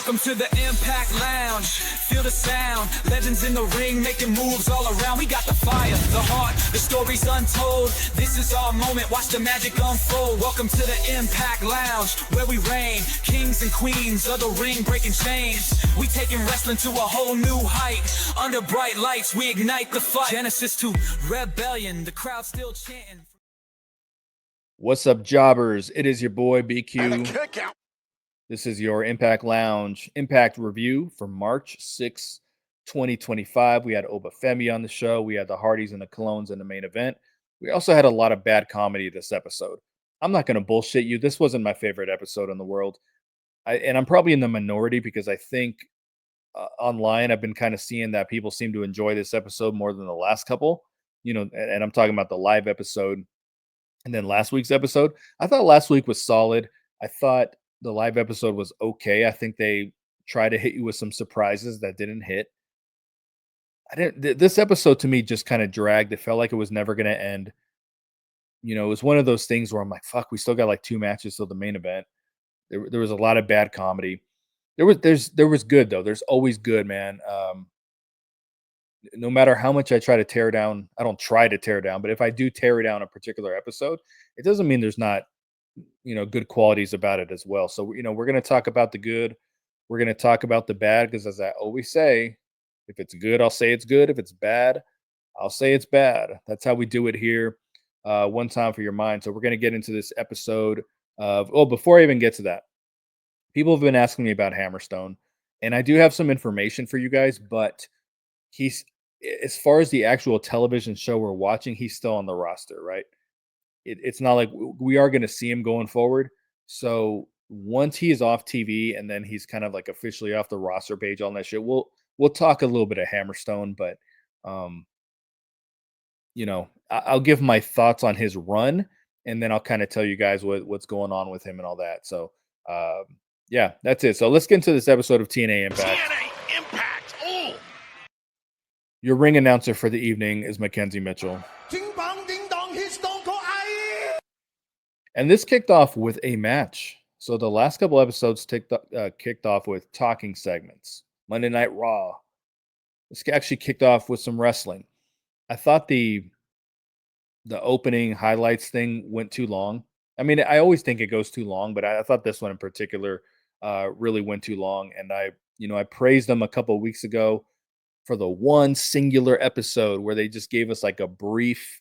Welcome to the Impact Lounge. Feel the sound. Legends in the ring making moves all around. We got the fire, the heart, the stories untold. This is our moment. Watch the magic unfold. Welcome to the Impact Lounge, where we reign. Kings and queens of the ring breaking chains. We taking wrestling to a whole new height. Under bright lights, we ignite the fight. Genesis to rebellion. The crowd still chanting. What's up, jobbers? It is your boy BQ. This is your Impact Lounge Impact review for March 6, 2025. We had Oba Femi on the show. We had the Hardys and the Clones in the main event. We also had a lot of bad comedy this episode. I'm not going to bullshit you. This wasn't my favorite episode in the world. And I'm probably in the minority because I think online I've been kind of seeing that people seem to enjoy this episode more than the last couple. And I'm talking about the live episode and then last week's episode. I thought last week was solid. I thought the live episode was okay. I think they tried to hit you with some surprises that didn't hit. This episode to me just kind of dragged. It felt like it was never going to end. It was one of those things where I'm like, fuck, we still got like 2 matches till the main event. There was a lot of bad comedy. There was good though. There's always good, man. No matter how much I try to tear down, I don't try to tear down, but if I do tear down a particular episode, it doesn't mean there's not good qualities about it as well. So, we're going to talk about the good. We're going to talk about the bad because, as I always say, if it's good, I'll say it's good. If it's bad, I'll say it's bad. That's how we do it here. One time for your mind. So we're going to get into this episode of, before I even get to that, people have been asking me about Hammerstone, and I do have some information for you guys, but as far as the actual television show we're watching, he's still on the roster, right? It's not like we are going to see him going forward. So once he is off TV and then he's kind of like officially off the roster page on that shit, we'll talk a little bit of Hammerstone, but I'll give my thoughts on his run, and then I'll kind of tell you guys what's going on with him and all that. So yeah, that's it. So let's get into this episode of TNA Impact. TNA Impact. Oh. Your ring announcer for the evening is Mackenzie Mitchell. And this kicked off with a match. So the last couple episodes kicked off with talking segments. Monday Night Raw. This actually kicked off with some wrestling. I thought the opening highlights thing went too long. I mean, I always think it goes too long, but I thought this one in particular really went too long. And I praised them a couple of weeks ago for the one singular episode where they just gave us like a brief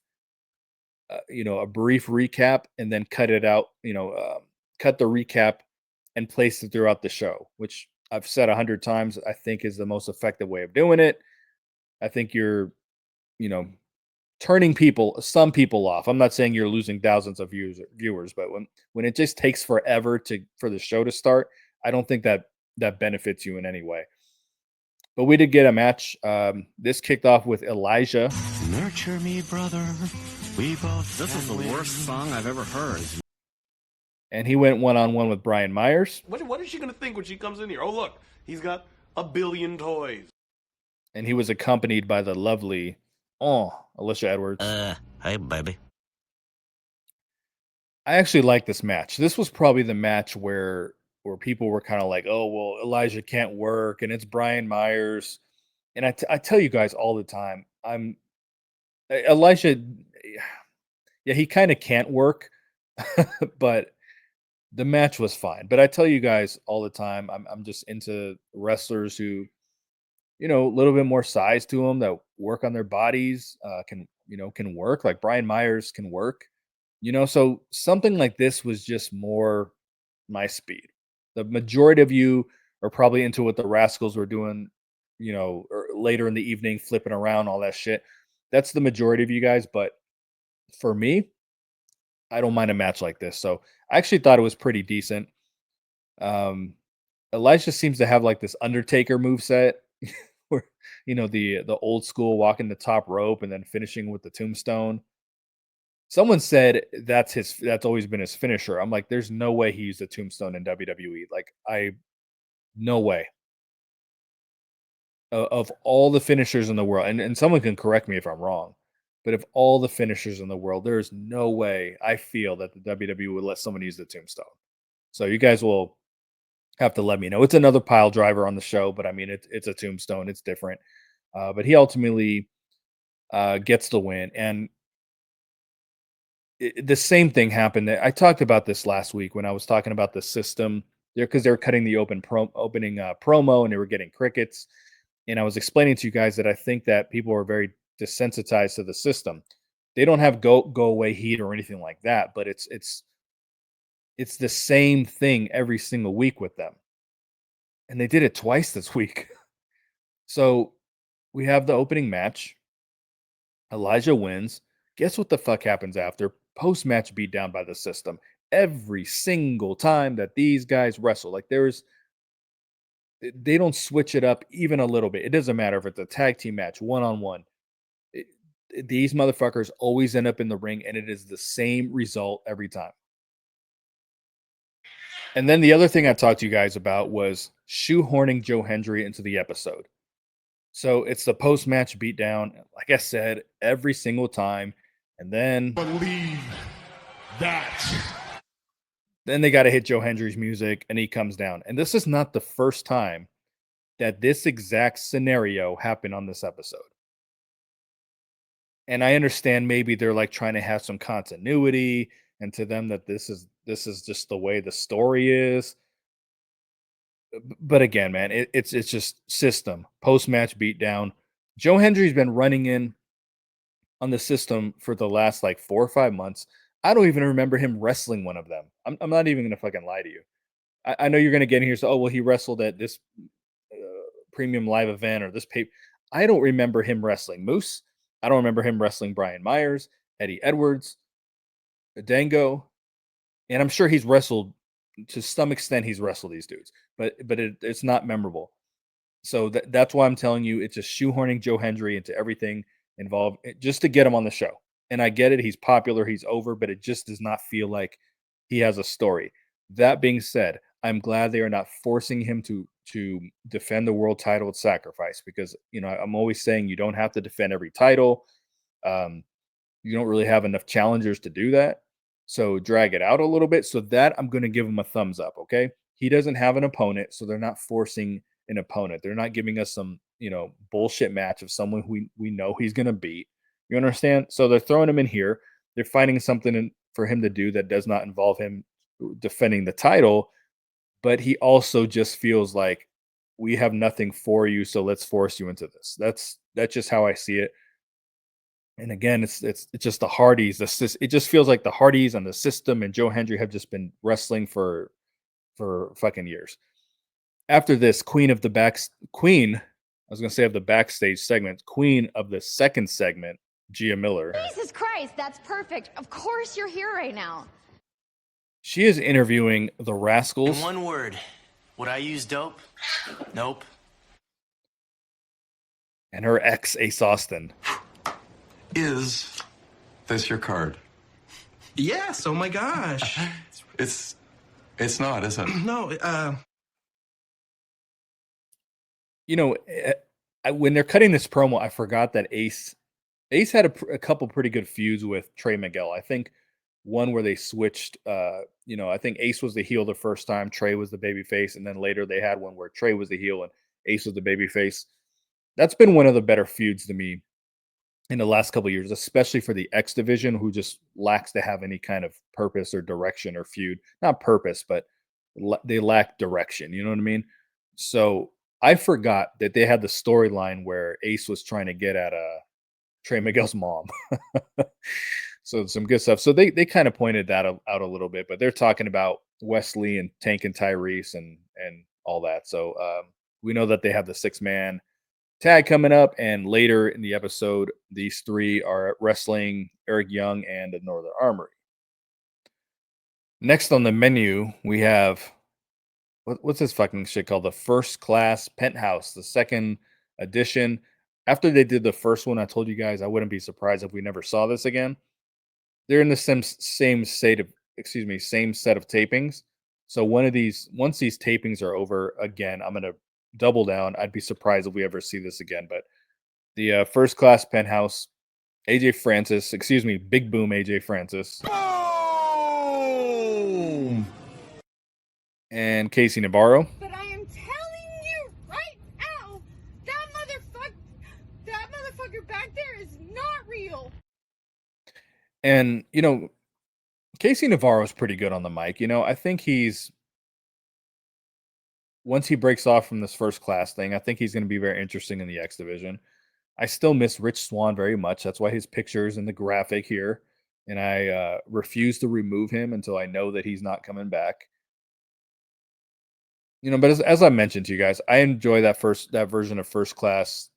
recap and then cut it out, cut the recap and place it throughout the show, which I've said 100 times, I think is the most effective way of doing it. I think you're, turning some people off. I'm not saying you're losing thousands of viewers, but when it just takes forever for the show to start, I don't think that benefits you in any way. But we did get a match. This kicked off with Elijah. Nurture me, brother. We both. This is the worst song I've ever heard. And he went one-on-one with Brian Myers. What is she going to think when she comes in here? Oh, look, he's got a billion toys. And he was accompanied by the lovely, Alicia Edwards. Hey, baby. I actually like this match. This was probably the match where people were kind of like, oh, well, Elijah can't work, and it's Brian Myers. And I tell you guys all the time, Elijah, yeah, he kind of can't work, but the match was fine. But I tell you guys all the time, I'm just into wrestlers who, a little bit more size to them, that work on their bodies, can work. Like Brian Myers can work, so something like this was just more my speed. The majority of you are probably into what the Rascals were doing, or later in the evening, flipping around, all that shit. That's the majority of you guys. But for me, I don't mind a match like this. So I actually thought it was pretty decent. Elijah seems to have like this Undertaker moveset where, the old school walking the top rope and then finishing with the tombstone. Someone said that's always been his finisher. I'm like, there's no way he used a tombstone in WWE. Like, no way. Of all the finishers in the world, and someone can correct me if I'm wrong, but of all the finishers in the world, there is no way I feel that the WWE would let someone use the tombstone. So you guys will have to let me know. It's another pile driver on the show, but I mean, it's a tombstone. It's different. But he ultimately gets the win. And the same thing happened. I talked about this last week when I was talking about the system there because they were cutting the opening promo and they were getting crickets. And I was explaining to you guys that I think that people are very desensitized to the system. They don't have go away heat or anything like that, but it's the same thing every single week with them. And they did it twice this week. So we have the opening match. Elijah wins. Guess what the fuck happens after? Post match beat down by the system. Every single time that these guys wrestle, like they don't switch it up even a little bit. It doesn't matter if it's a tag team match, one on one. These motherfuckers always end up in the ring, and it is the same result every time. And then the other thing I talked to you guys about was shoehorning Joe Hendry into the episode. So it's the post-match beatdown, like I said, every single time. And then Believe that. then they got to hit Joe Hendry's music and he comes down. And this is not the first time that this exact scenario happened on this episode. And I understand maybe they're like trying to have some continuity and to them that this is just the way the story is. But again, man, it's just system post match beatdown. Joe Hendry's been running in on the system for the last like 4 or 5 months. I don't even remember him wrestling one of them. I'm not even gonna fucking lie to you. I know you're gonna get in here. So, oh well, he wrestled at this premium live event or this pay. I don't remember him wrestling Moose. I don't remember him wrestling Brian Myers, Eddie Edwards, Dango, and I'm sure he's wrestled to some extent. He's wrestled these dudes, but it's not memorable. So that's why I'm telling you, it's just shoehorning Joe Hendry into everything involved just to get him on the show. And I get it; he's popular, he's over, but it just does not feel like he has a story. That being said, I'm glad they are not forcing him to defend the world title at Sacrifice because I'm always saying you don't have to defend every title. Um, you don't really have enough challengers to do that. So drag it out a little bit. So that I'm going to give him a thumbs up. Okay. He doesn't have an opponent. So they're not forcing an opponent. They're not giving us some, bullshit match of someone who we know he's going to beat. You understand? So they're throwing him in here. They're finding something for him to do that does not involve him defending the title. But he also just feels like we have nothing for you. So let's force you into this. That's just how I see it. And again, it's just the Hardys. It just feels like the Hardys and the system and Joe Hendry have just been wrestling for fucking years. After this, Queen, I was gonna say of the backstage segment, Queen of the second segment, Gia Miller. Jesus Christ, that's perfect. Of course you're here right now. She is interviewing the Rascals. In one word, would I use dope? Nope. And her ex, Ace Austin. Is this your card? Yes, oh my gosh. It's not, is it? No, When they're cutting this promo, I forgot that Ace had a couple pretty good feuds with Trey Miguel. I think one where they switched. I think Ace was the heel the first time, Trey was the baby face, and then later they had one where Trey was the heel and Ace was the baby face. That's been one of the better feuds to me in the last couple of years, especially for the X division, who just lacks to have any kind of purpose or direction or feud. Not purpose, but they lack direction. You know what I mean? So I forgot that they had the storyline where Ace was trying to get at Trey Miguel's mom. So some good stuff. So they kind of pointed that out a little bit, but they're talking about Wesley and Tank and Tyrese and all that. So we know that they have the 6-man tag coming up, and later in the episode, these three are wrestling Eric Young and the Northern Armory. Next on the menu, we have what's this fucking shit called? The First Class Penthouse, the second edition. After they did the first one, I told you guys I wouldn't be surprised if we never saw this again. They're in the same set of tapings. So once these tapings are over, again, I'm gonna double down. I'd be surprised if we ever see this again. But the First Class Penthouse, Big Boom AJ Francis. Boom! and Casey Navarro. But I am telling you right now, that motherfucker back there is not real. And, you know, Casey Navarro is pretty good on the mic. You know, I think once he breaks off from this first class thing, I think he's going to be very interesting in the X division. I still miss Rich Swann very much. That's why his picture's in the graphic here. And I refuse to remove him until I know that he's not coming back. You know, but as I mentioned to you guys, I enjoy that version of First Class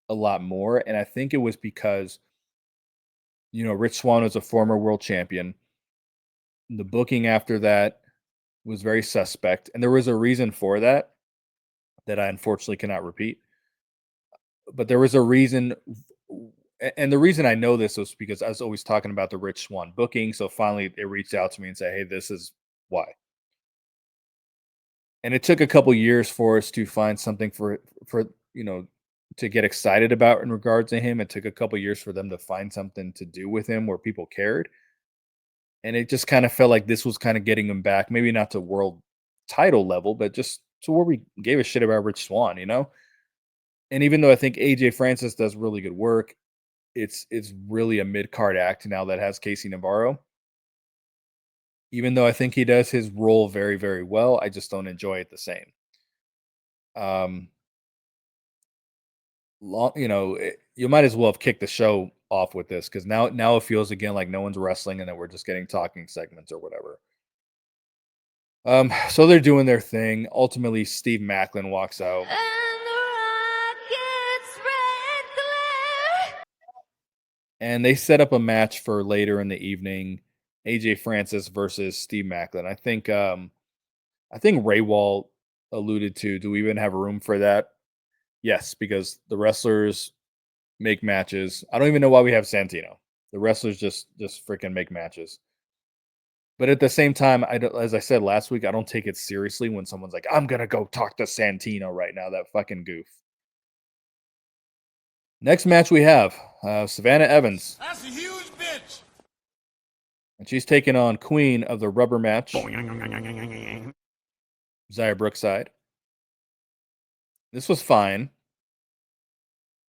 a lot more. And I think it was because, you know, Rich Swann was a former world champion. The booking after that was very suspect. And there was a reason for that I unfortunately cannot repeat. But there was a reason, and the reason I know this was because I was always talking about the Rich Swann booking. So finally, it reached out to me and said, "Hey, this is why." And it took a couple years for us to find something for you know, to get excited about in regards to him. It took a couple years for them to find something to do with him where people cared, and it just kind of felt like this was kind of getting him back. Maybe not to world title level, but just to where we gave a shit about Rich Swann, you know. And even though I think AJ Francis does really good work, it's really a mid-card act now that has Casey Navarro. Even though I think he does his role very, very well, I just don't enjoy it the same. You know, you might as well have kicked the show off with this because now it feels again like no one's wrestling and that we're just getting talking segments or whatever. So they're doing their thing. Ultimately, Steve Macklin walks out. And they set up a match for later in the evening, AJ Francis versus Steve Macklin. I think Ray Wall alluded to, do we even have room for that? Yes, because the wrestlers make matches. I don't even know why we have Santino. The wrestlers just freaking make matches. But at the same time, as I said last week, I don't take it seriously when someone's like, "I'm gonna go talk to Santino right now." That fucking goof. Next match we have Savannah Evans. That's a huge bitch. And she's taking on Queen of the Rubber Match, Zaya Brookside. This was fine.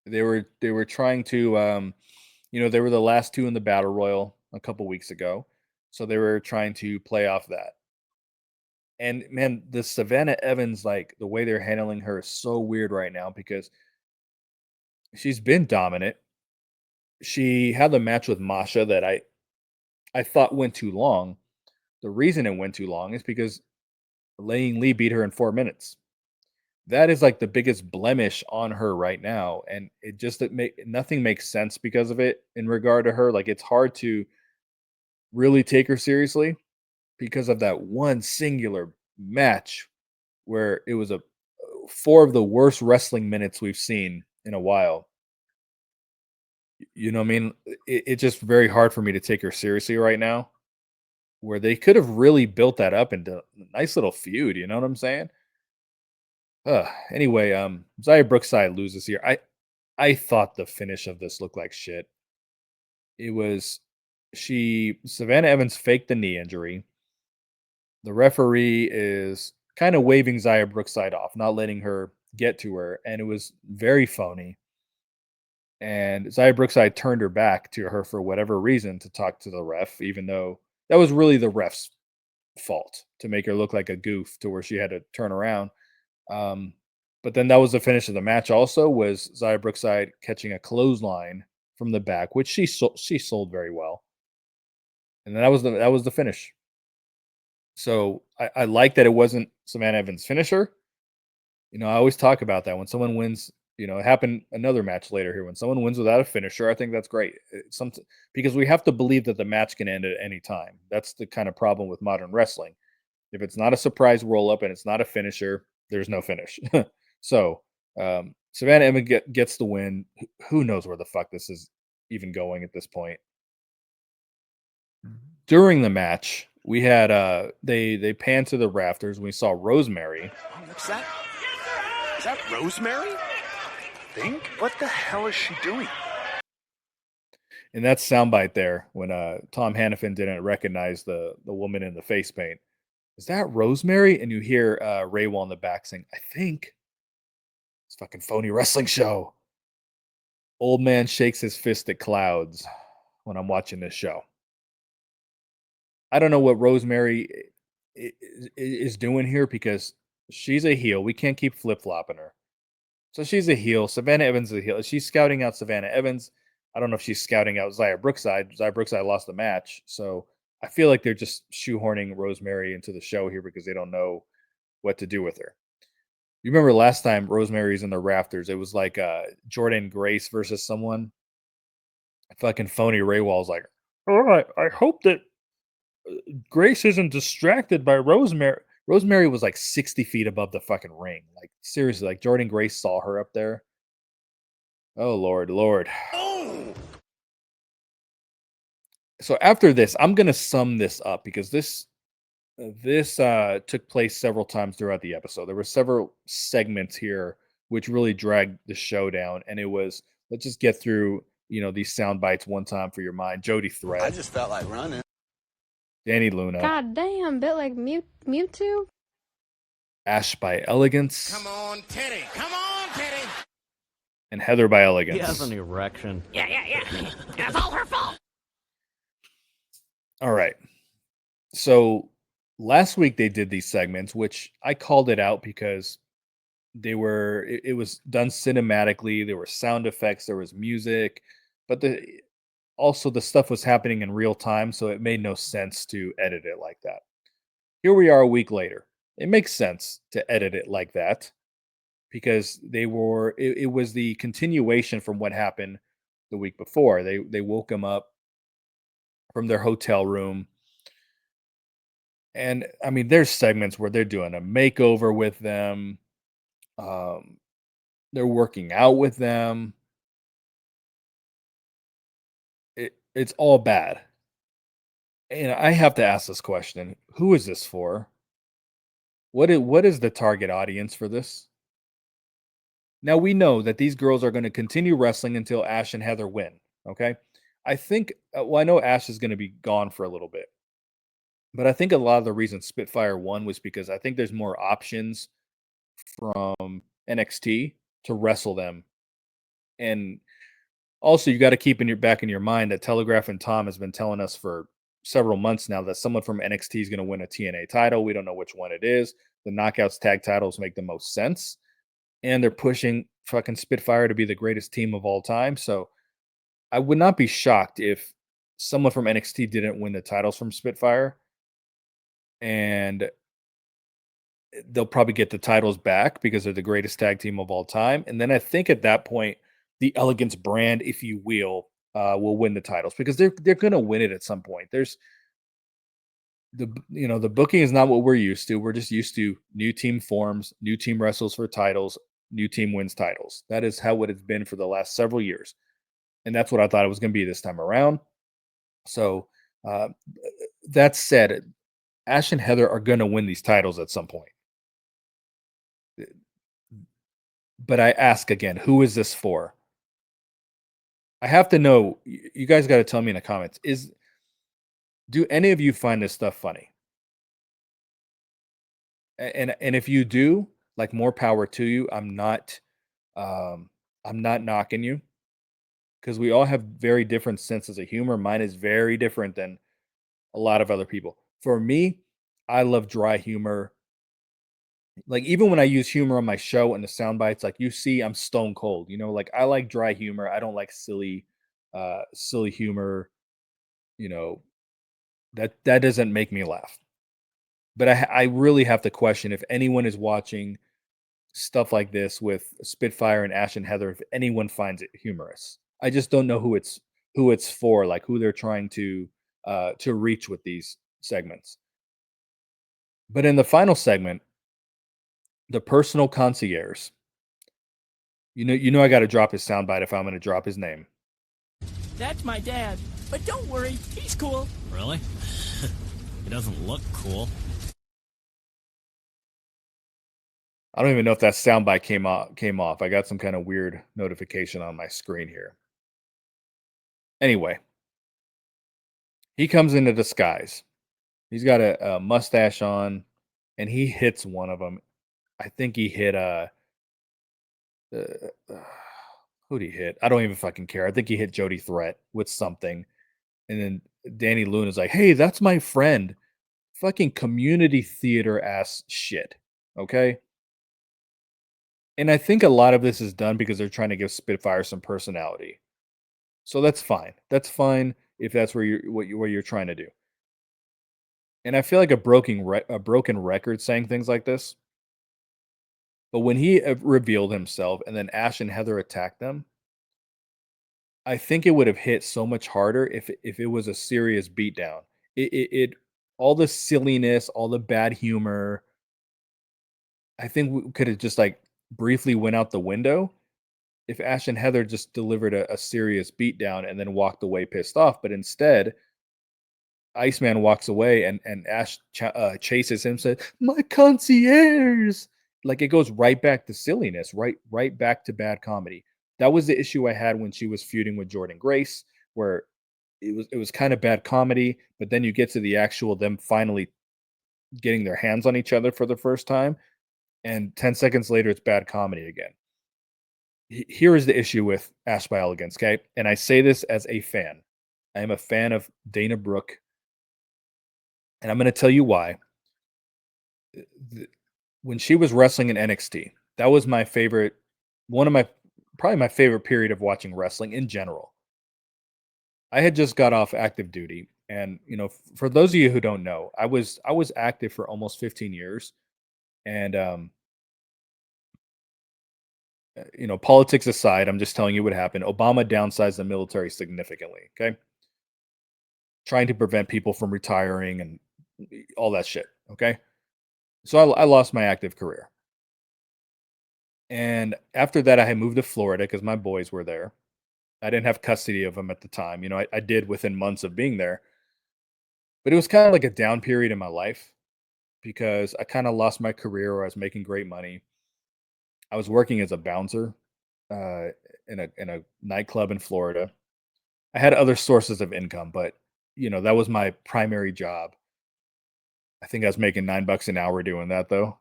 They were trying to, you know, they were the last two in the Battle Royal a couple weeks ago, so they were trying to play off that. And man, the Savannah Evans, like the way they're handling her is so weird right now because she's been dominant. She had the match with Masha that I thought went too long. The reason it went too long is because Laying Lee beat her in 4 minutes. That is like the biggest blemish on her right now, and nothing makes sense because of it in regard to her. Like it's hard to really take her seriously because of that one singular match where it was 4 of the worst wrestling minutes we've seen in a while. You know what I mean? It's just very hard for me to take her seriously right now, where they could have really built that up into a nice little feud. You know what I'm saying? Anyway, Zaya Brookside loses here. I thought the finish of this looked like shit. It was Savannah Evans faked the knee injury. The referee is kind of waving Zaya Brookside off, not letting her get to her, and it was very phony. And Zaya Brookside turned her back to her for whatever reason to talk to the ref, even though that was really the ref's fault to make her look like a goof to where she had to turn around. But then that was the finish of the match. Also, was Zaya Brookside catching a clothesline from the back, which she sold very well, and then that was the finish. So I like that it wasn't Savannah Evans' finisher. You know, I always talk about that when someone wins. You know, it happened another match later here when someone wins without a finisher. I think that's great. Because we have to believe that the match can end at any time. That's the kind of problem with modern wrestling. If it's not a surprise roll up and it's not a finisher, there's no finish. So Savannah Evans gets the win. Who knows where the fuck this is even going at this point? During the match, we had they panned to the rafters. We saw Rosemary. What's that? Is that Rosemary? Think? What the hell is she doing? And that's soundbite there when Tom Hannafin didn't recognize the woman in the face paint. is that Rosemary? And you hear Ray Wall in the back saying, I think it's fucking phony wrestling show. Old man shakes his fist at clouds when I'm watching this show. I don't know what Rosemary is doing here because she's a heel. We can't keep flip flopping her. So she's a heel. Savannah Evans is a heel. She's scouting out Savannah Evans. I don't know if she's scouting out Xia Brookside. Xia Brookside lost the match. So I feel like they're just shoehorning Rosemary into the show here because they don't know what to do with her. You remember last time Rosemary's in the rafters? It was like Jordan Grace versus someone. Fucking phony Ray Wall's like, all right, I hope that Grace isn't distracted by Rosemary. Rosemary was like 60 feet above the fucking ring. Like, seriously, like Jordan Grace saw her up there. Oh, Lord. So after this, I'm going to sum this up because this took place several times throughout the episode. There were several segments here which really dragged the show down. And it was, let's just get through, these sound bites one time for your mind. Jody Thread. I just felt like running. Danny Luna. God damn, bit like Mewtwo. Ash by Elegance. Come on, Teddy. Come on, Teddy. And Heather by Elegance. He has an erection. Yeah. It's all her fault. All right. So last week they did these segments, which I called it out because it was done cinematically. There were sound effects, there was music, but also the stuff was happening in real time, so it made no sense to edit it like that. Here we are a week later. It makes sense to edit it like that because it was the continuation from what happened the week before. They woke them up from their hotel room. And I mean, there's segments where they're doing a makeover with them. They're working out with them. It's all bad. And I have to ask this question. Who is this for? What is the target audience for this? Now we know that these girls are going to continue wrestling until Ash and Heather win. Okay. I think, I know Ash is going to be gone for a little bit. But I think a lot of the reason Spitfire won was because I think there's more options from NXT to wrestle them. And also you got to keep in your mind that Telegraph and Tom has been telling us for several months now that someone from NXT is going to win a TNA title. We don't know which one it is. The Knockouts tag titles make the most sense. And they're pushing fucking Spitfire to be the greatest team of all time. So I would not be shocked if someone from NXT didn't win the titles from Spitfire. And they'll probably get the titles back because they're the greatest tag team of all time. And then I think at that point, the Elegance brand, if you will win the titles because they're going to win it at some point. There's the booking is not what we're used to. We're just used to new team forms, new team wrestles for titles, new team wins titles. That is how it has been for the last several years. And that's what I thought it was going to be this time around. So that said, Ash and Heather are going to win these titles at some point. But I ask again, who is this for? I have to know. You guys got to tell me in the comments. Do any of you find this stuff funny? And if you do, like, more power to you. I'm not knocking you because we all have very different senses of humor. Mine is very different than a lot of other people. For me, I love dry humor. Like, even when I use humor on my show and the sound bites, like you see, I'm stone cold. Like, I like dry humor. I don't like silly humor. That doesn't make me laugh. But I really have to question if anyone is watching stuff like this with Spitfire and Ash and Heather, if anyone finds it humorous. I just don't know who it's for, like who they're trying to reach with these segments. But in the final segment, the personal concierge. I got to drop his soundbite if I'm going to drop his name. That's my dad, but don't worry, he's cool. Really? He doesn't look cool. I don't even know if that soundbite came off. I got some kind of weird notification on my screen here. Anyway, he comes into disguise. He's got a mustache on, and he hits one of them. I think he hit uh, uh, who'd he hit? I don't even fucking care. I think he hit Jody Threat with something, and then Danny Luna is like, "Hey, that's my friend." Fucking community theater ass shit. Okay. And I think a lot of this is done because they're trying to give Spitfire some personality. So that's fine. That's fine if that's where what you're trying to do. And I feel like a broken record saying things like this. But when he revealed himself and then Ash and Heather attacked them, I think it would have hit so much harder if it was a serious beatdown. It all the silliness, all the bad humor, I think we could have just like briefly went out the window if Ash and Heather just delivered a serious beatdown and then walked away pissed off. But instead, Iceman walks away and Ash chases him, says, "My concierge!" Like it goes right back to silliness, right back to bad comedy. That was the issue I had when she was feuding with Jordan Grace, where it was kind of bad comedy, but then you get to the actual them finally getting their hands on each other for the first time, and 10 seconds later, it's bad comedy again. Here is the issue with Ash by Elegance, okay? And I say this as a fan. I am a fan of Dana Brooke, and I'm going to tell you why. When she was wrestling in NXT, that was my favorite, one of my, probably my favorite period of watching wrestling in general. I had just got off active duty, and for those of you who don't know, I was active for almost 15 years, and politics aside, I'm just telling you what happened. Obama downsized the military significantly. Okay, trying to prevent people from retiring and all that shit. Okay, so I lost my active career, and after that, I had moved to Florida because my boys were there. I didn't have custody of them at the time. I did within months of being there, but it was kind of like a down period in my life because I kind of lost my career where I was making great money. I was working as a bouncer uh, in a nightclub in Florida. I had other sources of income, but that was my primary job. I think I was making $9 an hour doing that though.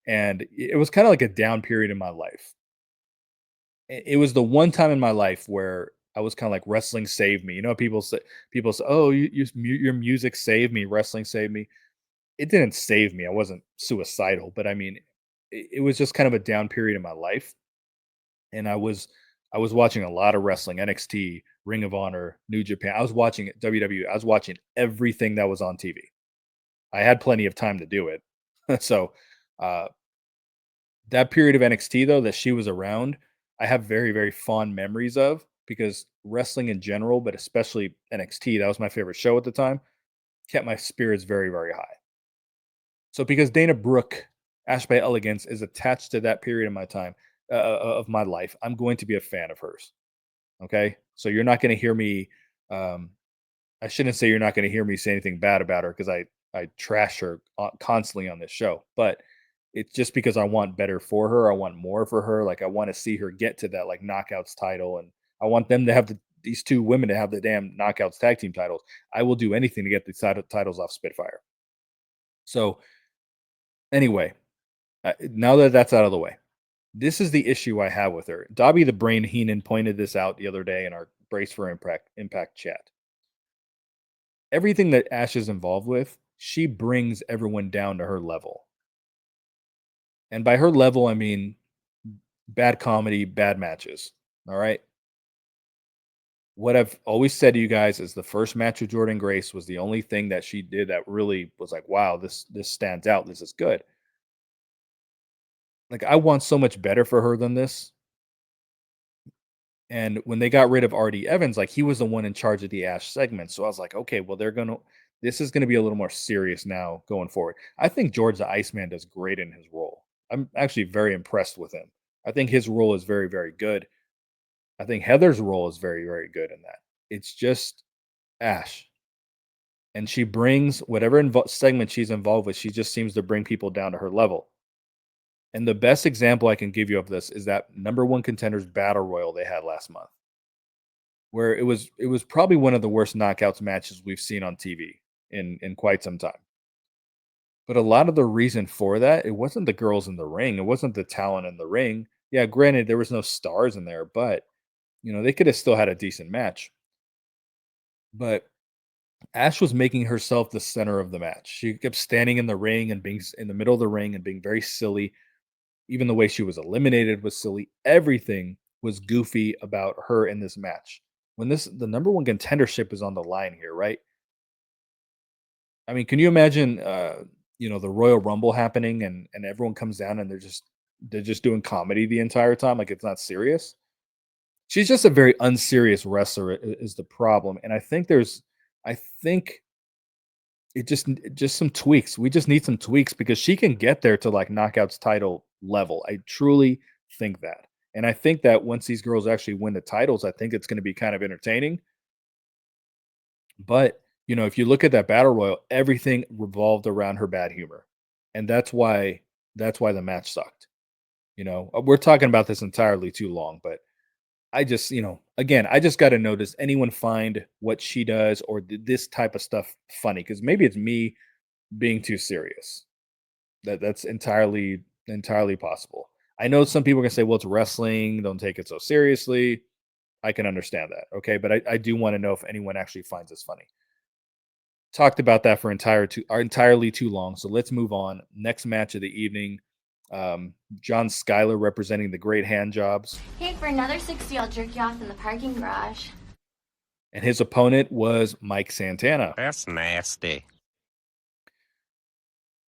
And it was kind of like a down period in my life. It was the one time in my life where I was kind of like wrestling saved me. People say, "Oh, your music saved me, wrestling saved me." It didn't save me. I wasn't suicidal, but I mean, it was just kind of a down period in my life. And I was watching a lot of wrestling, NXT, Ring of Honor, New Japan. I was watching WWE. I was watching everything that was on TV. I had plenty of time to do it. So uh, that period of NXT though that she was around, I have very very fond memories of because wrestling in general, but especially NXT, that was my favorite show at the time. Kept my spirits very very high. So because Dana Brooke, Ash by Elegance, is attached to that period of my time of my life, I'm going to be a fan of hers. Okay, so you're not going to hear me. Um, I shouldn't say you're not going to hear me say anything bad about her because I trash her constantly on this show, but it's just because I want better for her. I want more for her. Like I want to see her get to that like knockouts title, and I want them to have these two women to have the damn knockouts tag team titles. I will do anything to get the titles off Spitfire. So anyway, now that that's out of the way, this is the issue I have with her. Dobby the Brain Heenan pointed this out the other day in our Brace for Impact chat. Everything that Ash is involved with, she brings everyone down to her level. And by her level, I mean bad comedy, bad matches. All right. What I've always said to you guys is the first match with Jordan Grace was the only thing that she did that really was like, wow, this stands out. This is good. Like I want so much better for her than this. And when they got rid of RD Evans, like he was the one in charge of the Ash segment. So I was like, okay, well, this is going to be a little more serious now going forward. I think George the Iceman does great in his role. I'm actually very impressed with him. I think his role is very, very good. I think Heather's role is very, very good in that. It's just Ash. And she brings whatever segment she's involved with, she just seems to bring people down to her level. And the best example I can give you of this is that number one contenders battle royal they had last month, where it was probably one of the worst knockouts matches we've seen on TV. in quite some time. But a lot of the reason for that, it wasn't the girls in the ring, it wasn't the talent in the ring. Yeah, granted, there was no stars in there, but they could have still had a decent match. But Ash was making herself the center of the match. She kept standing in the ring and being in the middle of the ring and being very silly. Even the way she was eliminated was silly. Everything was goofy about her in this match. When the number one contendership is on the line here, right? I mean, can you imagine the Royal Rumble happening and everyone comes down and they're just doing comedy the entire time, like it's not serious? She's just a very unserious wrestler is the problem. And I think just some tweaks. We just need some tweaks because she can get there to like knockouts title level. I truly think that. And I think that once these girls actually win the titles, I think it's going to be kind of entertaining. But, if you look at that battle royal, everything revolved around her bad humor. And that's why the match sucked. We're talking about this entirely too long, but I just, again, I just got to know, does anyone find what she does or this type of stuff funny? Because maybe it's me being too serious. That's entirely possible. I know some people are gonna say, well, it's wrestling, don't take it so seriously. I can understand that. Okay. But I do want to know if anyone actually finds this funny. Talked about that for entirely too long. So let's move on. Next match of the evening. John Schuyler representing the Great Hand Jobs. Hey, for another 60, I'll jerk you off in the parking garage. And his opponent was Mike Santana. That's nasty.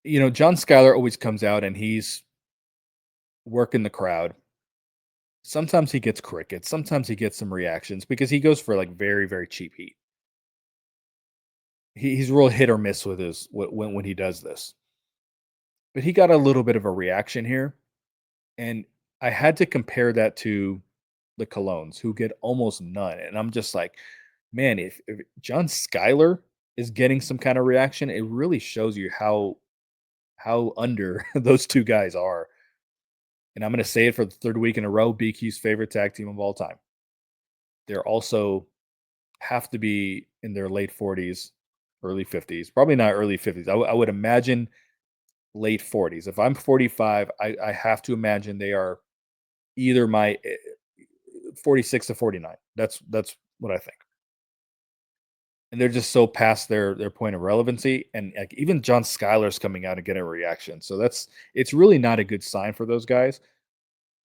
John Schuyler always comes out and he's working the crowd. Sometimes he gets crickets. Sometimes he gets some reactions because he goes for like very, very cheap heat. He's real hit or miss with his when he does this. But he got a little bit of a reaction here. And I had to compare that to the Colognes, who get almost none. And I'm just like, man, if John Schuyler is getting some kind of reaction, it really shows you how under those two guys are. And I'm going to say it for the third week in a row, BQ's favorite tag team of all time. They're also have to be in their late 40s, early 50s, probably not early 50s. I would imagine late 40s. If I'm 45, I have to imagine they are either my 46 to 49. That's what I think. And they're just so past their point of relevancy. And like even John Schuyler's coming out and getting a reaction. So it's really not a good sign for those guys.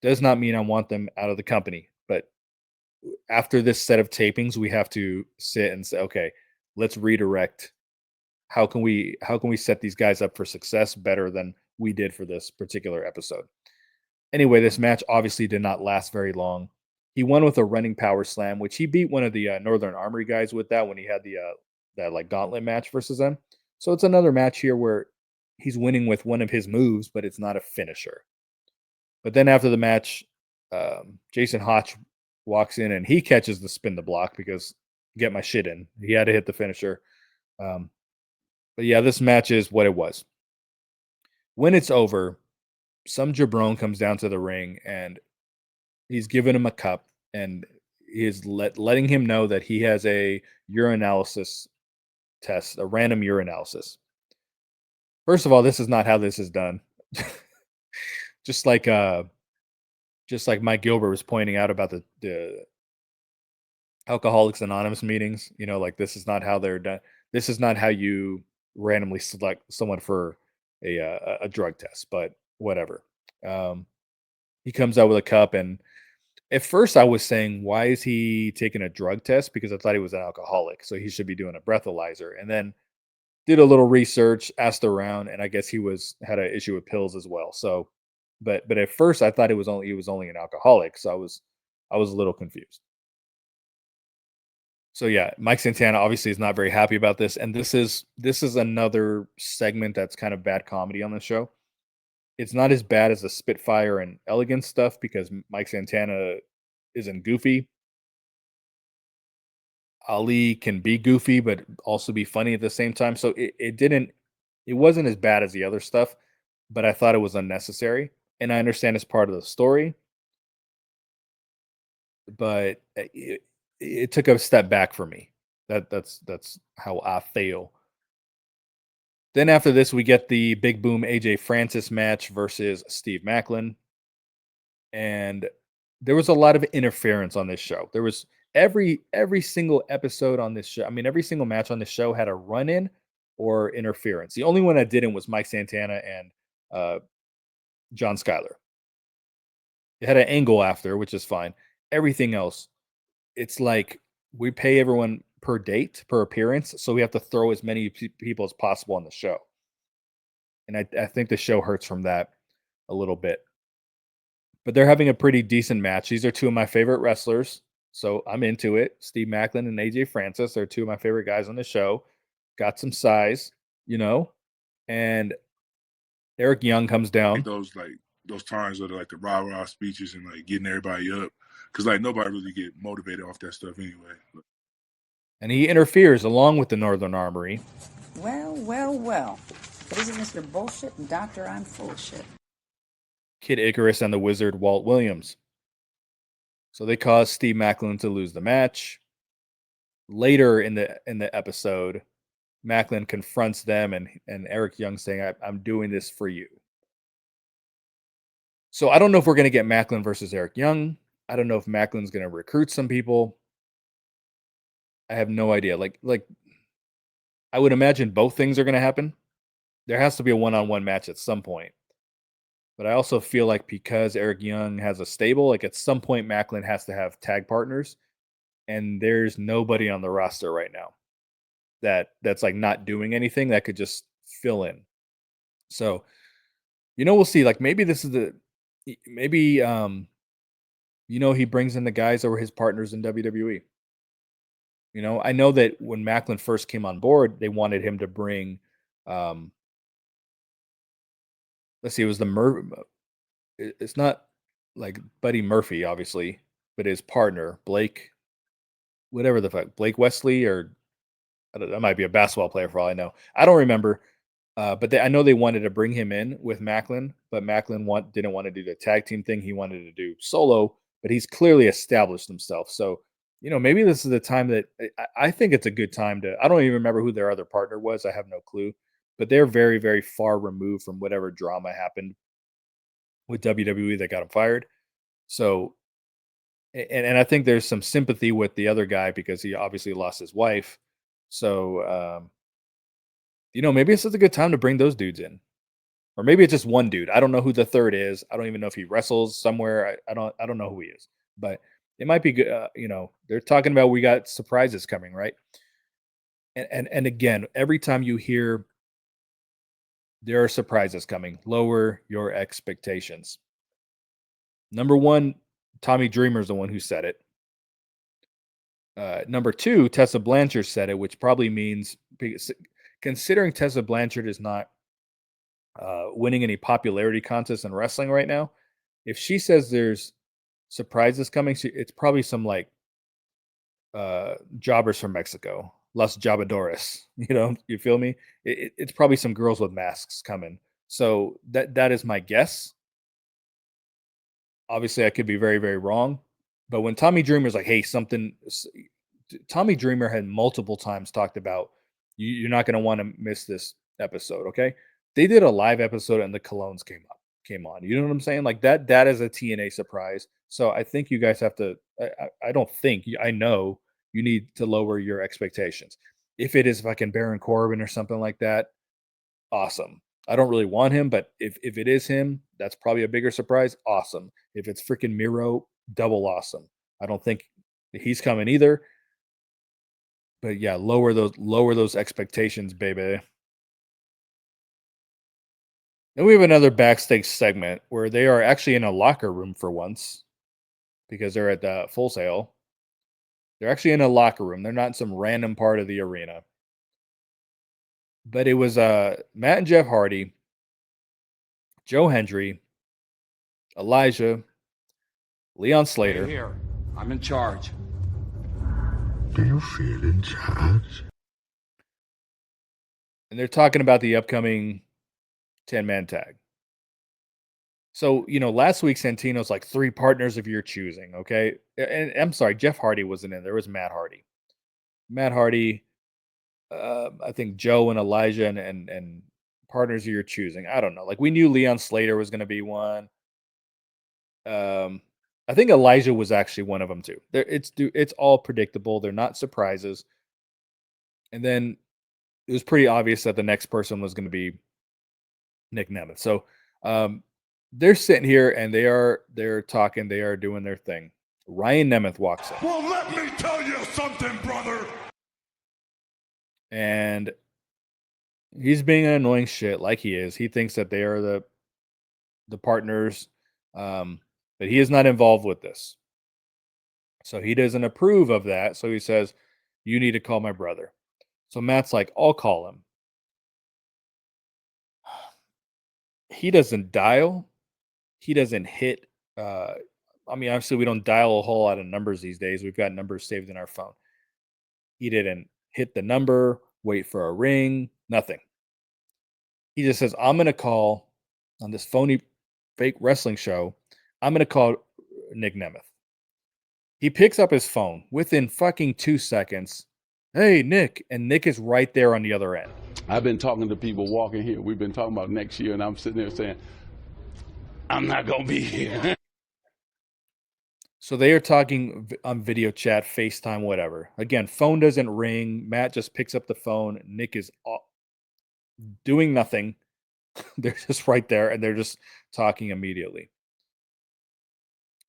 Does not mean I want them out of the company. But after this set of tapings, we have to sit and say, okay, let's redirect. How can we set these guys up for success better than we did for this particular episode? Anyway, this match obviously did not last very long. He won with a running power slam, which he beat one of the Northern Armory guys with that when he had the that like gauntlet match versus them. So it's another match here where he's winning with one of his moves, but it's not a finisher. But then after the match, Jason Hotch walks in and he catches the spin the block because get my shit in. He had to hit the finisher. But yeah, this match is what it was. When it's over, some jabron comes down to the ring and he's giving him a cup and he is letting him know that he has a urinalysis test, a random urinalysis. First of all, this is not how this is done. just like Mike Gilbert was pointing out about the Alcoholics Anonymous meetings, like this is not how they're done. This is not how you randomly select someone for a drug test, but whatever. He comes out with a cup, and at first I was saying, why is he taking a drug test? Because I thought he was an alcoholic, so he should be doing a breathalyzer. And then did a little research, asked around, and I guess he had an issue with pills as well. So, but at first I thought he was only an alcoholic, so I was a little confused. So yeah, Mike Santana obviously is not very happy about this, and this is another segment that's kind of bad comedy on the show. It's not as bad as the Spitfire and Elegance stuff because Mike Santana isn't goofy. Ali can be goofy, but also be funny at the same time. So it wasn't as bad as the other stuff, but I thought it was unnecessary. And I understand it's part of the story, but it took a step back for me. That's how I feel. Then after this, we get the Big Boom AJ Francis match versus Steve Macklin. And there was a lot of interference on this show. There was every single episode on this show. I mean, every single match on this show had a run-in or interference. The only one that didn't was Mike Santana and John Schuyler. It had an angle after, which is fine. Everything else, it's like we pay everyone per date, per appearance, so we have to throw as many people as possible on the show. And I think the show hurts from that a little bit. But they're having a pretty decent match. These are two of my favorite wrestlers, so I'm into it. Steve Macklin and AJ Francis. They're two of my favorite guys on the show. Got some size, and Eric Young comes down. Those times of like the rah-rah speeches and like getting everybody up, because like nobody really get motivated off that stuff anyway. And he interferes along with the Northern Armory. Well. This is Mr. Bullshit and Doctor I'm Full of Shit. Kid Icarus and the Wizard Walt Williams. So they cause Steve Macklin to lose the match. Later in the episode, Macklin confronts them and Eric Young saying, I'm doing this for you. So I don't know if we're going to get Macklin versus Eric Young. I don't know if Macklin's going to recruit some people. I have no idea. Like I would imagine both things are going to happen. There has to be a one-on-one match at some point. But I also feel like because Eric Young has a stable, like at some point Macklin has to have tag partners. And there's nobody on the roster right now that's like not doing anything that could just fill in. So, we'll see. Like maybe this is he brings in the guys that were his partners in WWE. I know that when Macklin first came on board, they wanted him to bring let's see, it was it's not like Buddy Murphy, obviously, but his partner, Blake, whatever the fuck, Blake Wesley, or that might be a basketball player for all I know. I don't remember. But I know they wanted to bring him in with Macklin, but Macklin didn't want to do the tag team thing. He wanted to do solo, but he's clearly established himself. So, maybe this is the time that I think it's a good time to, I don't even remember who their other partner was. I have no clue. But they're very, very far removed from whatever drama happened with WWE that got him fired. So, and I think there's some sympathy with the other guy because he obviously lost his wife. So, maybe this is a good time to bring those dudes in. Or maybe it's just one dude. I don't know who the third is. I don't even know if he wrestles somewhere. I don't know who he is. But it might be good. They're talking about we got surprises coming, right? And again, every time you hear there are surprises coming, lower your expectations. Number one, Tommy Dreamer is the one who said it. Number two, Tessa Blanchard said it, which probably means, considering Tessa Blanchard is not winning any popularity contests in wrestling right now, if she says there's surprises coming, it's probably some like jobbers from Mexico, Los Jabadores. You feel me? It's probably some girls with masks coming. So that is my guess. Obviously, I could be very, very wrong. But when Tommy Dreamer's like, hey, Tommy Dreamer had multiple times talked about you're not going to want to miss this episode, okay? They did a live episode and the colognes came on. You know what I'm saying? Like that is a TNA surprise. So I think you guys have to, I know you need to lower your expectations. If it is fucking Baron Corbin or something like that, awesome. I don't really want him, but if it is him, that's probably a bigger surprise. Awesome. If it's freaking Miro, double awesome. I don't think he's coming either. But yeah, lower those expectations, baby. Then we have another backstage segment where they are actually in a locker room for once because they're at the Full Sail. They're actually in a locker room. They're not in some random part of the arena. But it was Matt and Jeff Hardy, Joe Hendry, Elijah, Leon Slater. Hey, here, I'm in charge. Do you feel in charge? And they're talking about the upcoming 10-man tag. So, last week Santino's like 3 partners of your choosing, okay? And I'm sorry, Jeff Hardy wasn't in. There was Matt Hardy. I think Joe and Elijah and partners you're choosing. I don't know. Like we knew Leon Slater was going to be one. I think Elijah was actually one of them too. It's all predictable. They're not surprises. And then it was pretty obvious that the next person was going to be Nick Nemeth. So they're sitting here and they're talking. They are doing their thing. Ryan Nemeth walks in. Well, let me tell you something, brother. And he's being an annoying shit like he is. He thinks that they are the partners, but he is not involved with this. So he doesn't approve of that. So he says, you need to call my brother. So Matt's like, I'll call him. He doesn't dial. He doesn't hit. Obviously, we don't dial a whole lot of numbers these days. We've got numbers saved in our phone. He didn't hit the number, wait for a ring, nothing. He just says, I'm going to call on this phony, fake wrestling show. I'm going to call Nick Nemeth. He picks up his phone within fucking 2 seconds. Hey, Nick. And Nick is right there on the other end. I've been talking to people walking here. We've been talking about next year, and I'm sitting there saying, I'm not going to be here. So they are talking on video chat, FaceTime, whatever. Again, phone doesn't ring. Matt just picks up the phone. Nick is doing nothing. They're just right there, and they're just talking immediately.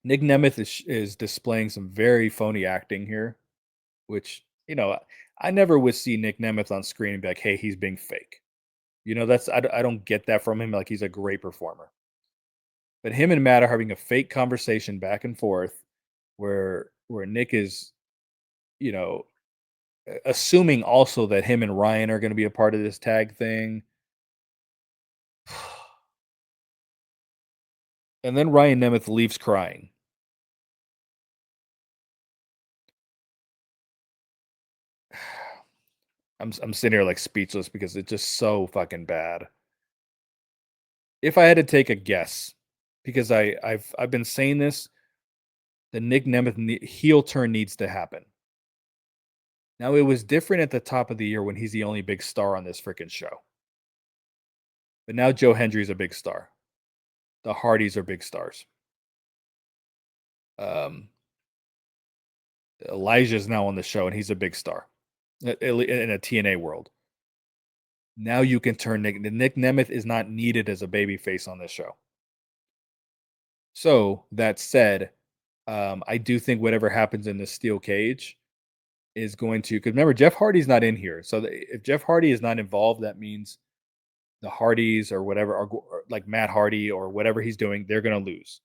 Nick Nemeth is displaying some very phony acting here, which, I never would see Nick Nemeth on screen and be like, hey, he's being fake. I don't get that from him. Like, he's a great performer. But him and Matt are having a fake conversation back and forth where Nick is, assuming also that him and Ryan are going to be a part of this tag thing. And then Ryan Nemeth leaves crying. I'm sitting here like speechless because it's just so fucking bad. If I had to take a guess, because I've been saying this, the Nick Nemeth heel turn needs to happen. Now, it was different at the top of the year when he's the only big star on this freaking show. But now Joe Hendry's a big star. The Hardys are big stars. Elijah's now on the show, and he's a big star in a TNA world. Now you can turn Nick. Nick Nemeth is not needed as a babyface on this show. So that said, I do think whatever happens in the steel cage is going to, because remember, Jeff Hardy's not in here. So if Jeff Hardy is not involved, that means the Hardys or whatever, or like Matt Hardy or whatever he's doing, they're going to lose.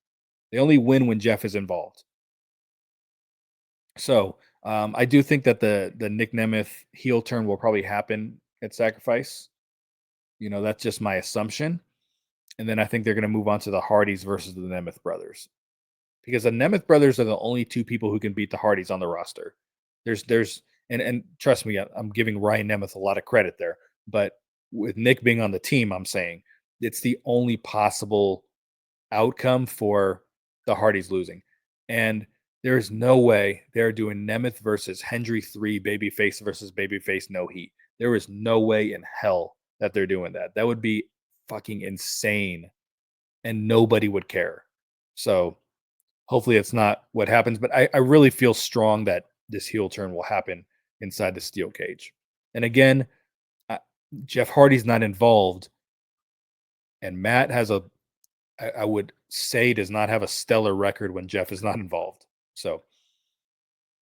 They only win when Jeff is involved. So I do think that the Nick Nemeth heel turn will probably happen at Sacrifice. That's just my assumption. And then I think they're going to move on to the Hardys versus the Nemeth brothers. Because the Nemeth brothers are the only two people who can beat the Hardys on the roster. And trust me, I'm giving Ryan Nemeth a lot of credit there. But with Nick being on the team, I'm saying it's the only possible outcome for the Hardys losing. And there is no way they're doing Nemeth versus Hendry 3 babyface versus babyface no heat. There is no way in hell that they're doing that. That would be fucking insane. And nobody would care. So hopefully it's not what happens. But I really feel strong that this heel turn will happen inside the steel cage. And again, Jeff Hardy's not involved. And Matt has I would say, does not have a stellar record when Jeff is not involved. So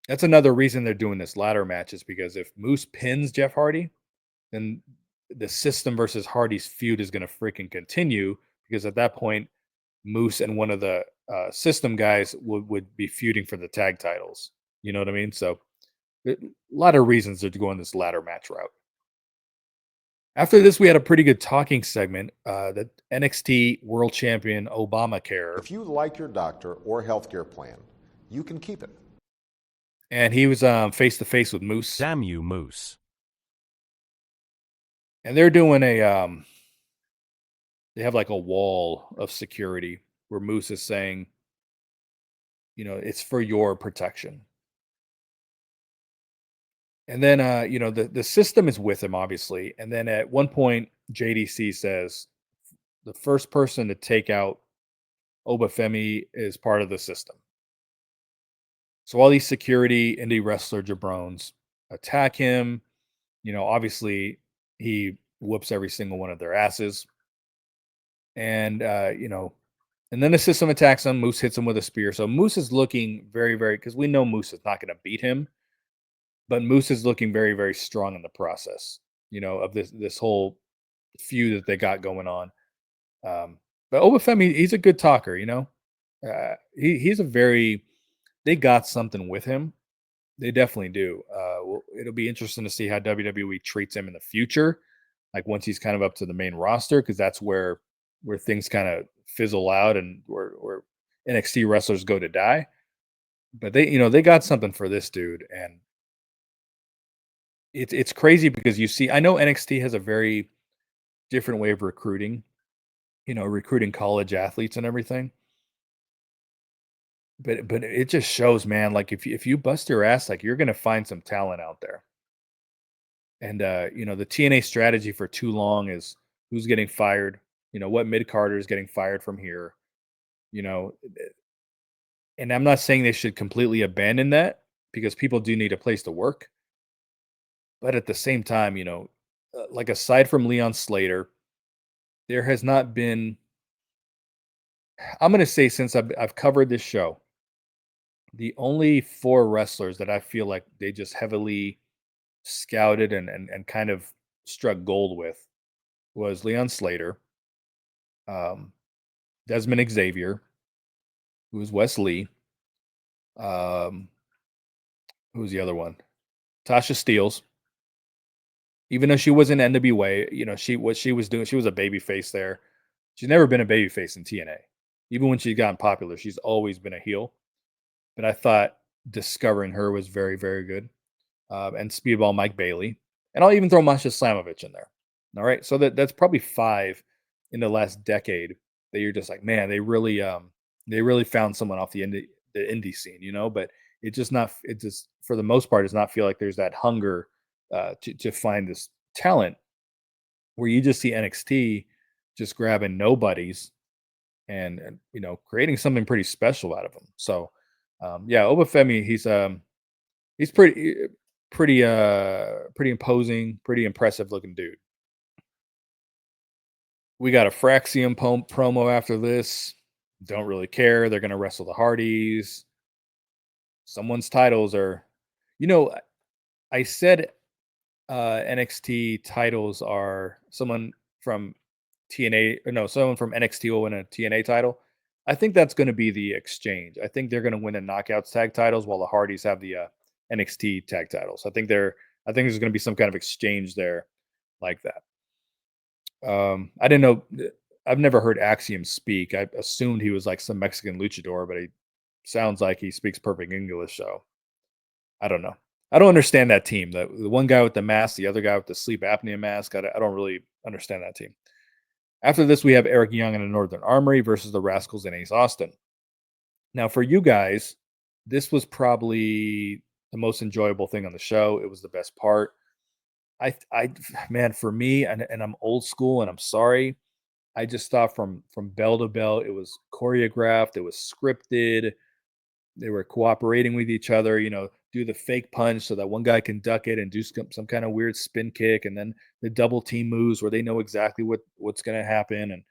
that's another reason they're doing this ladder match, is because if Moose pins Jeff Hardy, then the System versus Hardy's feud is going to freaking continue, because at that point, Moose and one of the System guys would be feuding for the tag titles. You know what I mean? So a lot of reasons they're going this ladder match route. After this, we had a pretty good talking segment. The NXT World Champion Obamacare. If you like your doctor or healthcare plan, you can keep it. And he was face to face with Moose. Damn you, Moose. And they're doing they have like a wall of security where Moose is saying, it's for your protection. And then, the System is with him, obviously. And then at one point, JDC says the first person to take out Oba Femi is part of the system. So all these security indie wrestler jabrones attack him. Obviously he whoops every single one of their asses. And and then the system attacks him. Moose hits him with a spear. So Moose is looking very, very, because we know Moose is not going to beat him, but Moose is looking very, very strong in the process, of this whole feud that they got going on. But Oba Femi, he's a good talker, he's a very, they got something with him. They definitely do. It'll be interesting to see how WWE treats him in the future, like once he's kind of up to the main roster, because that's where things kind of fizzle out and where NXT wrestlers go to die. But they got something for this dude, and it's crazy because I know NXT has a very different way of recruiting, recruiting college athletes and everything. But it just shows, man, like if you bust your ass, like you're gonna find some talent out there. And the TNA strategy for too long is who's getting fired, what mid carder is getting fired from here, you know, and I'm not saying they should completely abandon that because people do need a place to work. But at the same time, like aside from Leon Slater, there has not been. I'm gonna say since I've covered this show, the only 4 wrestlers that I feel like they just heavily scouted and kind of struck gold with was Leon Slater, um, Desmond Xavier, who was Wes Lee, um, who was the other one? Tasha Steeles. Even though she was in NWA, what she was doing, she was a baby face there. She's never been a baby face in TNA. Even when she's gotten popular, she's always been a heel. But I thought discovering her was very, very good. And Speedball Mike Bailey. And I'll even throw Masha Slamovich in there. All right. So that's probably 5 in the last decade that you're just like, man, they really found someone off the indie scene, but it just for the most part does not feel like there's that hunger to find this talent where you just see NXT just grabbing nobodies and creating something pretty special out of them. So yeah, Oba Femi, he's pretty imposing, pretty impressive looking dude. We got a Fraxium promo after this. Don't really care. They're going to wrestle the Hardys. Someone's titles are, I said NXT titles are someone from TNA, or no, someone from NXT will win a TNA title. I think that's going to be the exchange. I think they're going to win the Knockouts tag titles while the Hardys have the NXT tag titles. I think there's going to be some kind of exchange there like that. I didn't know. I've never heard Axiom speak. I assumed he was like some Mexican luchador, but he sounds like he speaks perfect English. So I don't know. I don't understand that team. The one guy with the mask, the other guy with the sleep apnea mask. I don't really understand that team. After this, we have Eric Young and the Northern Armory versus the Rascals and Ace Austin. Now, for you guys, this was probably the most enjoyable thing on the show. It was the best part. Man, for me, and I'm old school, and I'm sorry. I just thought from bell to bell, it was choreographed, it was scripted. They were cooperating with each other, do the fake punch so that one guy can duck it and do some kind of weird spin kick, and then the double team moves where they know exactly what's going to happen. And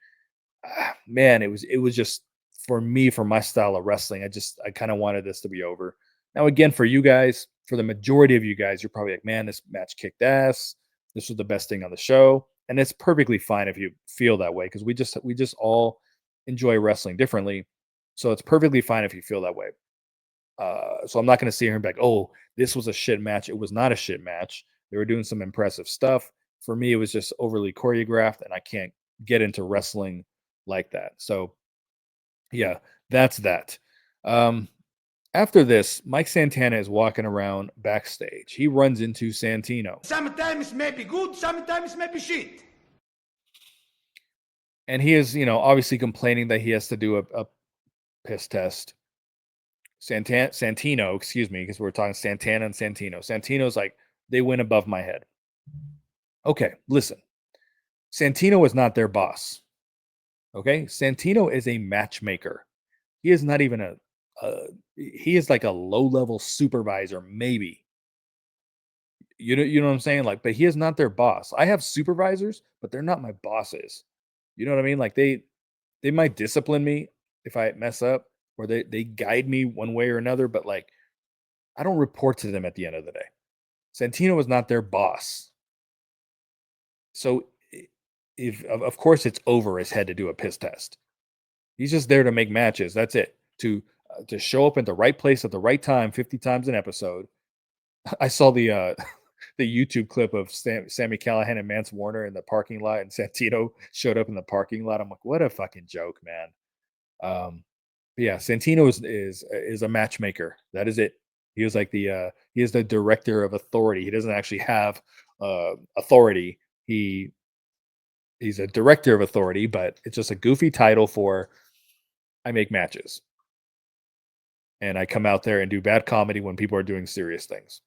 man, it was just for me, for my style of wrestling, I kind of wanted this to be over. Now, again, for you guys, for the majority of you guys, you're probably like, man, this match kicked ass. This was the best thing on the show. And it's perfectly fine if you feel that way, because we just all enjoy wrestling differently. So it's perfectly fine if you feel that way. So I'm not going to sit here and be like, oh, this was a shit match. It was not a shit match. They were doing some impressive stuff. For me, it was just overly choreographed, and I can't get into wrestling like that. So yeah, that's that. After this, Mike Santana is walking around backstage. He runs into Santino. Sometimes may be good, sometimes may be shit. And he is, obviously complaining that he has to do a piss test. Santino, excuse me, because we're talking Santana and Santino. Santino's like, they went above my head. Okay, listen. Santino is not their boss. Okay? Santino is a matchmaker. He is not even he is like a low-level supervisor, maybe. You know what I'm saying? Like, but he is not their boss. I have supervisors, but they're not my bosses. You know what I mean? Like they might discipline me if I mess up, or they guide me one way or another, but like I don't report to them at the end of the day. Santino is not their boss. So if of course it's over his head to do a piss test. He's just there to make matches. That's it. To show up at the right place at the right time 50 times an episode. I saw the the YouTube clip of Sammy Callahan and Mance Warner in the parking lot, and Santino showed up in the parking lot. I'm like, what a fucking joke, man. But yeah, Santino is a matchmaker. That is it. He is like he is the director of authority. He doesn't actually have authority. He's a director of authority, but it's just a goofy title for I make matches. And I come out there and do bad comedy when people are doing serious things.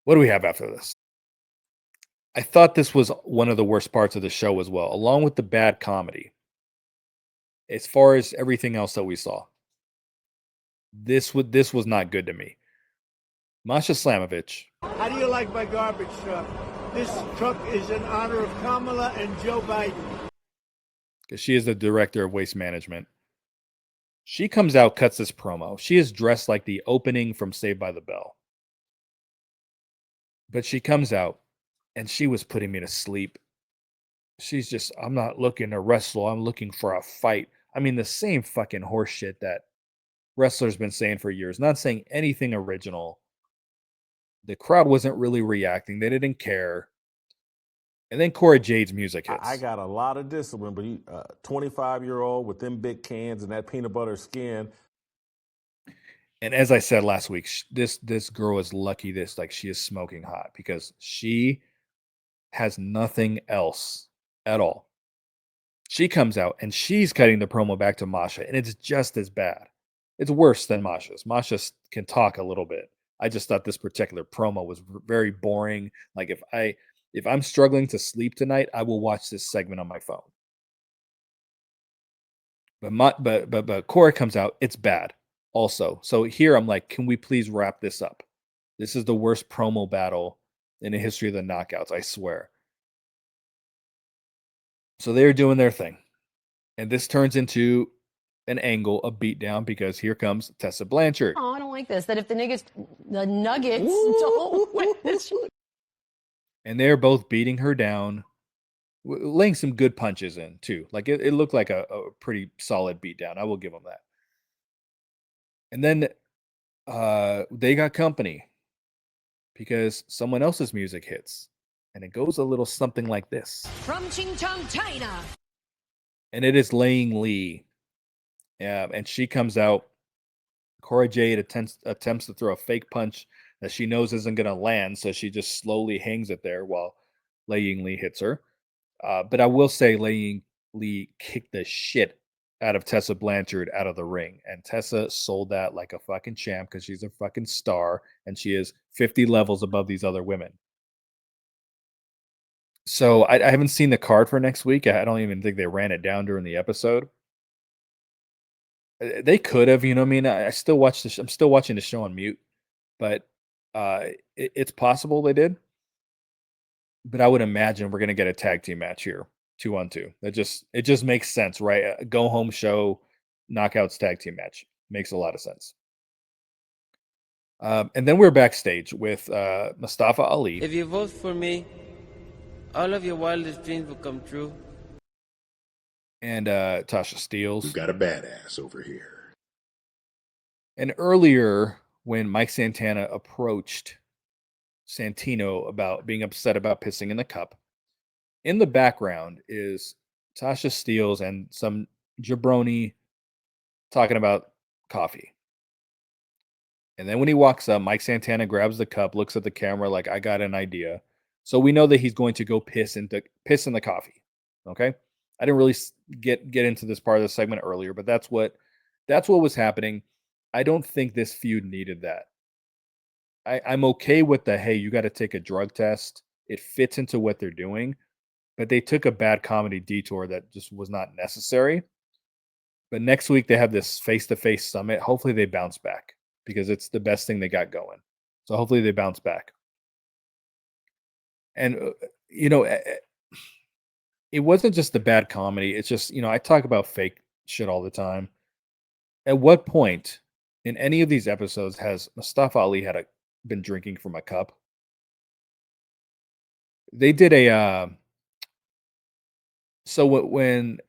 What do we have after this? I thought this was one of the worst parts of the show as well, along with the bad comedy. As far as everything else that we saw, this was not good to me. Masha Slamovich. How do you like my garbage truck? This truck is in honor of Kamala and Joe Biden. Because she is the director of waste management. She comes out, cuts this promo. She is dressed like the opening from Saved by the Bell. But she comes out, and she was putting me to sleep. She's just, I'm not looking to wrestle. I'm looking for a fight. I mean, the same fucking horse shit that wrestlers been saying for years. Not saying anything original. The crowd wasn't really reacting. They didn't care. And then Cora Jade's music hits. I got a lot of discipline, but you 25-year-old with them big cans and that peanut butter skin. And as I said last week, this girl is lucky like she is smoking hot, because she has nothing else at all. She comes out and she's cutting the promo back to Masha, and it's just as bad. It's worse than Masha's. Masha can talk a little bit. I just thought this particular promo was very boring. Like if I'm struggling to sleep tonight, I will watch this segment on my phone. But Cora comes out, it's bad also. So here I'm like, can we please wrap this up? This is the worst promo battle in the history of the Knockouts, I swear. So they're doing their thing. And this turns into an angle, a beatdown, because here comes Tessa Blanchard. Oh, I don't like this. That if the Nuggets don't win this. And they're both beating her down, laying some good punches in too. Like it looked like a pretty solid beatdown. I will give them that. And then they got company because someone else's music hits. And it goes a little something like this. From Ching Chong, China. And it is Laying Lee. And she comes out. Cora Jade attempts to throw a fake punch that she knows isn't going to land, so she just slowly hangs it there while Laying Lee hits her. But I will say Laying Lee kicked the shit out of Tessa Blanchard out of the ring. And Tessa sold that like a fucking champ because she's a fucking star, and she is 50 levels above these other women. So I haven't seen the card for next week. I don't even think they ran it down during the episode. They could have, you know what I mean? I still watch I'm still watching the show on mute, but it's possible they did. But I would imagine we're gonna get a tag team match here, 2-on-2. It just makes sense, right? A go home show, knockouts tag team match makes a lot of sense. And then we're backstage with Mustafa Ali. If you vote for me, all of your wildest dreams will come true. And Tasha Steelz. We've got a badass over here. And earlier, when Mike Santana approached Santino about being upset about pissing in the cup, in the background is Tasha Steelz and some jabroni talking about coffee. And then when he walks up, Mike Santana grabs the cup, looks at the camera like, I got an idea. So we know that he's going to go piss in the coffee. Okay? I didn't really get into this part of the segment earlier, but that's what was happening. I don't think this feud needed that. I'm okay with the, hey, you got to take a drug test. It fits into what they're doing, but they took a bad comedy detour that just was not necessary. But next week they have this face-to-face summit. Hopefully they bounce back because it's the best thing they got going. So hopefully they bounce back. And you know, it wasn't just the bad comedy. It's just, I talk about fake shit all the time. At what point in any of these episodes has Mustafa Ali been drinking from a cup? They did so when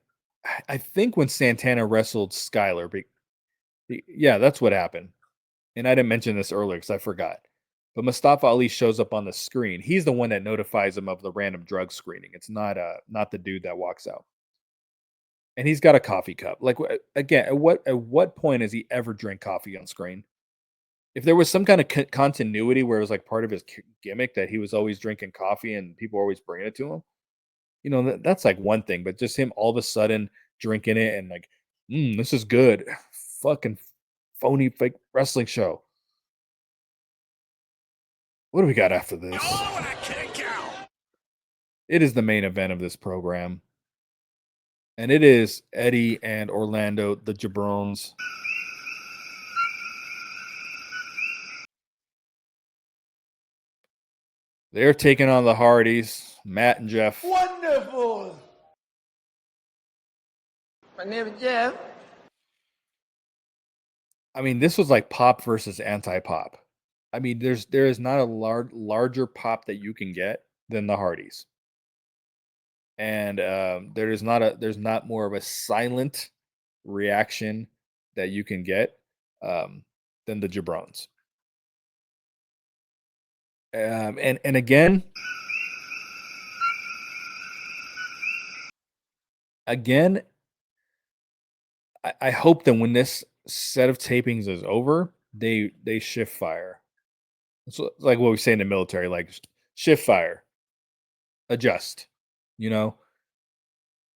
I think when Santana wrestled Skyler, yeah, that's what happened. And I didn't mention this earlier because I forgot. But Mustafa Ali shows up on the screen. He's the one that notifies him of the random drug screening. It's not the dude that walks out. And he's got a coffee cup. Like again, at what point has he ever drank coffee on screen? If there was some kind of continuity where it was like part of his gimmick that he was always drinking coffee and people were always bringing it to him, that's like one thing. But just him all of a sudden drinking it and like, this is good. Fucking phony fake wrestling show. What do we got after this? It is the main event of this program. And it is Eddie and Orlando, the Jabrones. They're taking on the Hardys, Matt and Jeff. Wonderful. My name is Jeff. I mean, this was like pop versus anti-pop. I mean, there is not a larger pop that you can get than the Hardys. And there's not more of a silent reaction that you can get than the Jabrones. And again, I hope that when this set of tapings is over, they shift fire. It's like what we say in the military, like shift fire, adjust,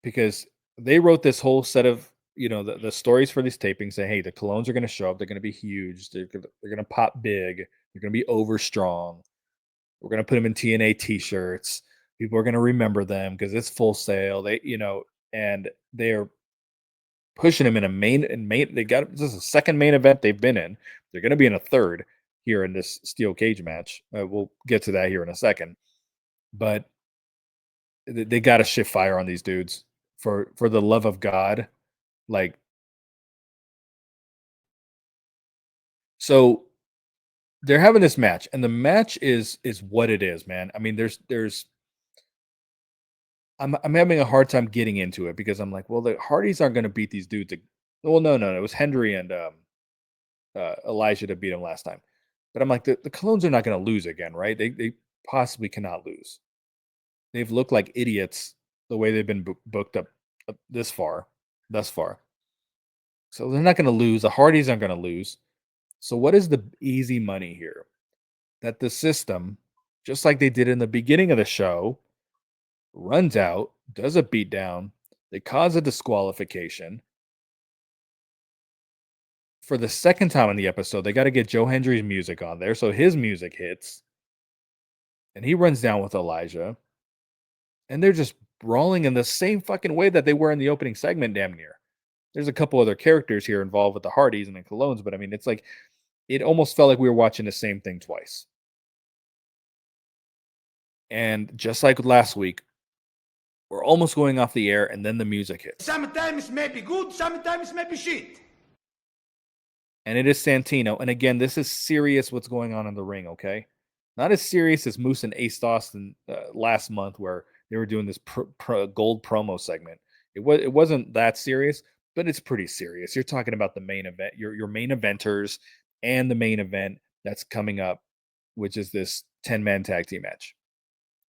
because they wrote this whole set of the stories for these tapings. Say, hey, the Colognes are going to show up. They're going to be huge. They're going to pop big. They're going to be over strong. We're going to put them in TNA t-shirts. People are going to remember them because it's Full Sail. And they're pushing them in a main. They got this is a second main event they've been in. They're going to be in a third here in this steel cage match. We'll get to that here in a second, but they got to shift fire on these dudes for the love of God. Like, so they're having this match, and the match is what it is, man. I mean, I'm having a hard time getting into it because I'm like, well, the Hardys aren't going to beat these dudes. Well, no, it was Henry and Elijah to beat him last time. But I'm like, the Colognes are not going to lose again, right? They possibly cannot lose. They've looked like idiots the way they've been booked up thus far. So they're not going to lose. The Hardys aren't going to lose. So what is the easy money here? That the system, just like they did in the beginning of the show, runs out, does a beatdown, they cause a disqualification. For the second time in the episode, they got to get Joe Hendry's music on there. So his music hits. And he runs down with Elijah. And they're just brawling in the same fucking way that they were in the opening segment, damn near. There's a couple other characters here involved with the Hardys and the Colognes, but I mean, it's like, it almost felt like we were watching the same thing twice. And just like last week, we're almost going off the air, and then the music hits. Sometimes may be good, sometimes may be shit. And it is Santino. And again, this is serious what's going on in the ring, okay? Not as serious as Moose and Ace Austin last month where they were doing this gold promo segment. It wasn't that serious, but it's pretty serious. You're talking about the main event, your main eventers and the main event that's coming up, which is this 10-man tag team match.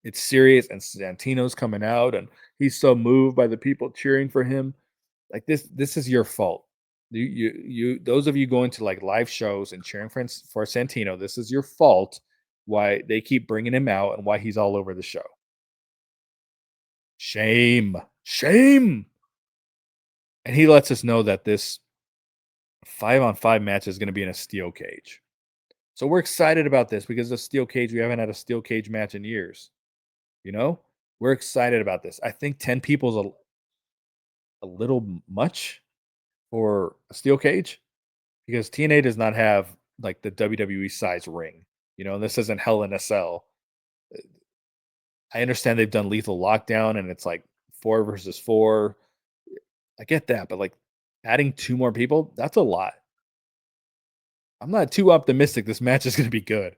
It's serious, and Santino's coming out, and he's so moved by the people cheering for him. Like this is your fault. You those of you going to like live shows and cheering for Santino, this is your fault. Why they keep bringing him out and why he's all over the show. Shame. And he lets us know that this 5-on-5 match is going to be in a steel cage. So we're excited about this because the steel cage, we haven't had a steel cage match in years. We're excited about this. I think 10 people is a little much for a steel cage because TNA does not have like the WWE size ring. And this isn't Hell in a Cell. I understand they've done Lethal Lockdown and it's like 4 versus 4. I get that, but like adding 2 more people, that's a lot. I'm not too optimistic this match is going to be good,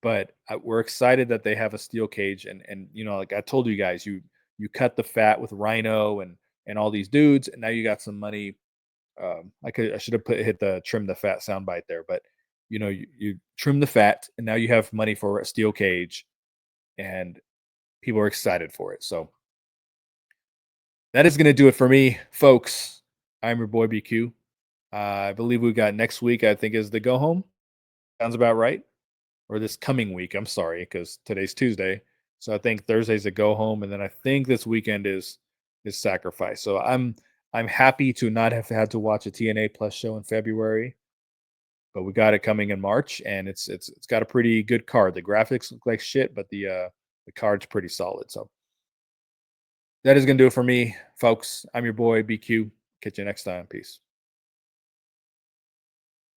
but we're excited that they have a steel cage and like I told you guys, you cut the fat with Rhino and all these dudes, and now you got some money. I should have hit the trim the fat soundbite there, but you trim the fat, and now you have money for a steel cage, and people are excited for it. So that is going to do it for me, folks. I'm your boy BQ. I believe we got next week, I think, is the go home. Sounds about right. Or this coming week. I'm sorry, because today's Tuesday. So I think Thursday's a go home. And then I think this weekend is Sacrifice. So I'm happy to not have had to watch a TNA Plus show in February. But we got it coming in March, and it's got a pretty good card. The graphics look like shit, but the card's pretty solid. So that is gonna do it for me, folks. I'm your boy BQ. Catch you next time. Peace.